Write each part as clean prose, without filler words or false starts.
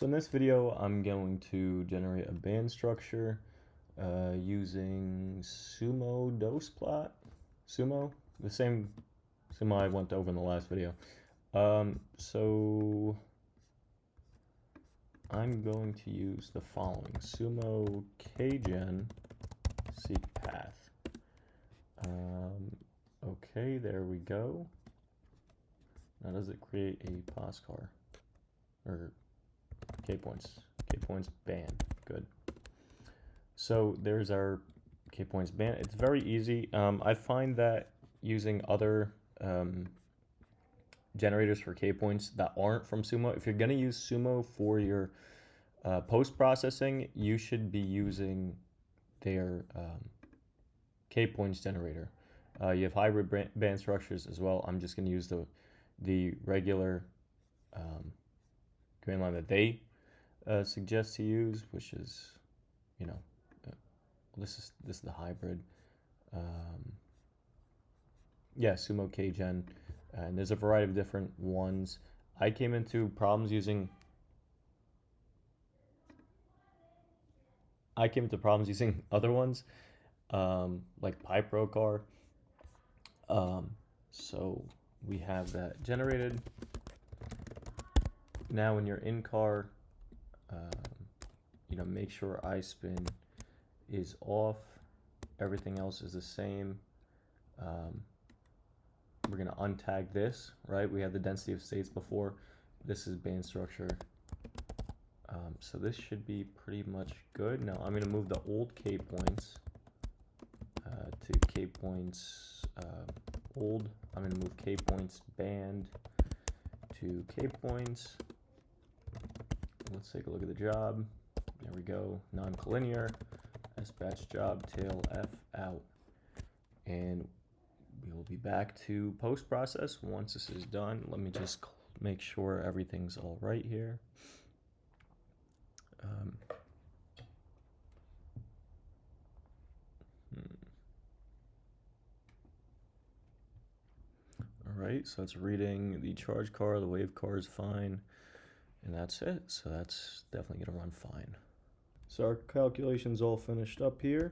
So in this video, I'm going to generate a band structure using SUMO dose plot. SUMO, the same SUMO I went over in the last video. So I'm going to use the following: SUMO KGen KPath. Okay, there we go. Now does it create a POSCAR or K-points band? Good. So there's our K-points band. It's very easy. I find that using other generators for K-points that aren't from SUMO, if you're going to use SUMO for your post-processing, you should be using their K-points generator. You have hybrid band structures as well. I'm just going to use the regular command line that they suggest to use, which is, this is the hybrid. Yeah, SUMO KGen, and there's a variety of different ones. I came into problems using other ones, like PyProCar. So we have that generated. Now when you're in car, make sure iSpin is off. Everything else is the same. We're going to untag this, right? We had the density of states before. This is band structure. So this should be pretty much good. Now I'm going to move the old K-points to K-points old. I'm going to move K-points band to K-points. Let's take a look at the job. There we go. Noncollinear. SBatch job tail F out. And we will be back to post-process once this is done. Let me just make sure everything's all right here. All right, so it's reading the charge car, the wave car is fine, and that's it. So that's definitely gonna run fine. So our calculation's all finished up here.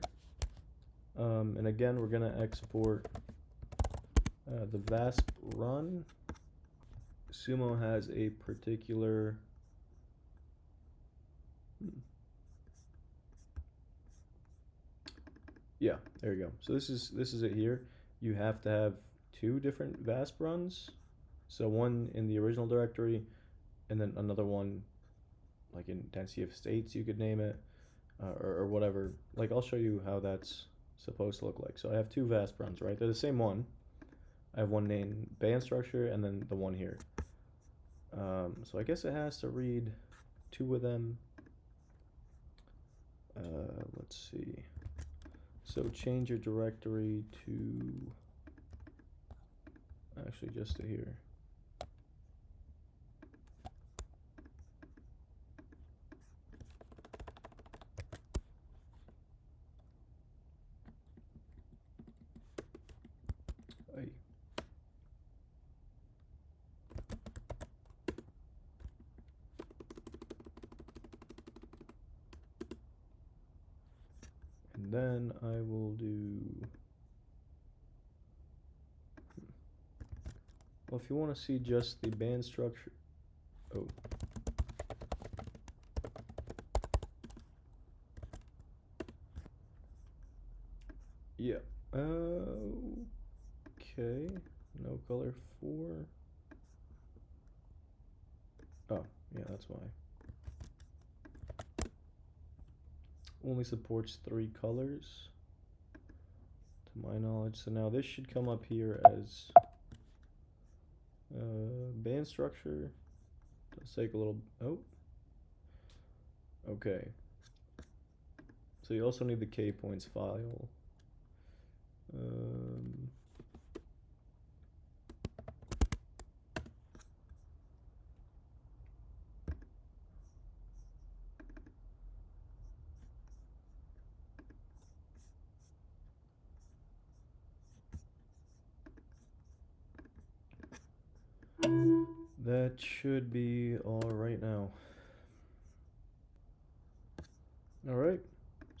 And again, we're gonna export the VASP run. SUMO has a particular yeah, there you go. So this is it here. You have to have two different VASP runs. So one in the original directory, and then another one like in density of states, you could name it, or whatever. Like I'll show you how that's supposed to look like. So I have two VASP runs, right? They're the same one. I have one named band structure and then the one here. So I guess it has to read two of them. Let's see. So change your directory to actually just to here. And then I will do, well, if you want to see just the band structure, oh. Yeah, okay, no color 4. Oh, yeah, that's why. Only supports 3 colors, to my knowledge. So now this should come up here as band structure. Let's take a little, oh. Okay. So you also need the K-points file. That should be all right now. All right,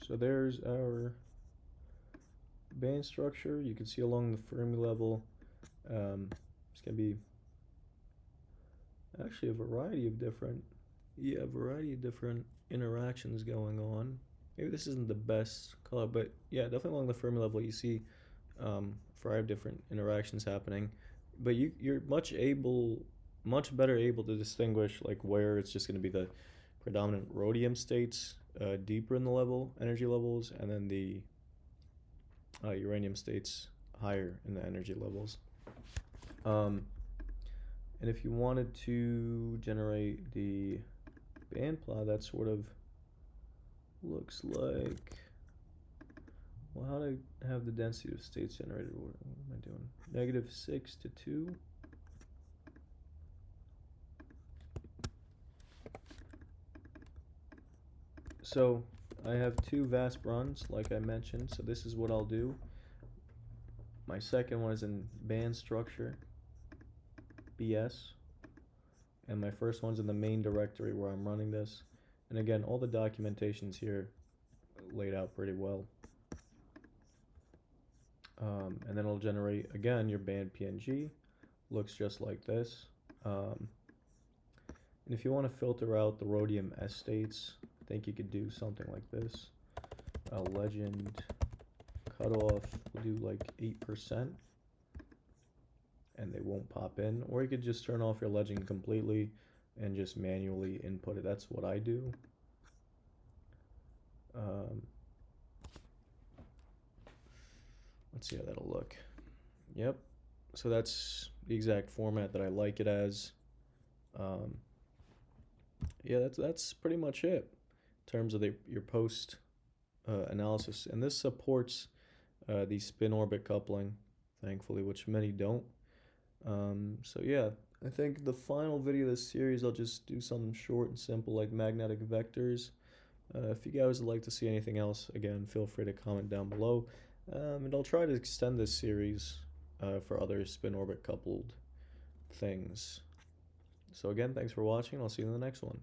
so there's our band structure. You can see along the Fermi level, it's gonna be actually a variety of different, interactions going on. Maybe this isn't the best color, but yeah, definitely along the Fermi level, you see a variety of different interactions happening. But you're much better able to distinguish like where it's just going to be the predominant rhodium states deeper in the energy levels, and then the uranium states higher in the energy levels. And if you wanted to generate the band plot, that sort of looks like, well, how to have the density of states generated. What am I doing? -6 to 2. So I have 2 VASP runs, like I mentioned. So this is what I'll do. My second one is in band structure, BS. And my first one's in the main directory where I'm running this. And again, all the documentation's here laid out pretty well. And then it'll generate, again, your band PNG. Looks just like this. And if you want to filter out the rhodium S states, I think you could do something like this. Legend cutoff, we'll do like 8%. And they won't pop in. Or you could just turn off your legend completely and just manually input it. That's what I do. Let's see how that'll look. Yep. So that's the exact format that I like it as. Yeah, that's pretty much it in terms of your post analysis. And this supports the spin orbit coupling, thankfully, which many don't. So yeah, I think the final video of this series, I'll just do something short and simple like magnetic vectors. If you guys would like to see anything else, again, feel free to comment down below. And I'll try to extend this series for other spin orbit coupled things. So again, thanks for watching. I'll see you in the next one.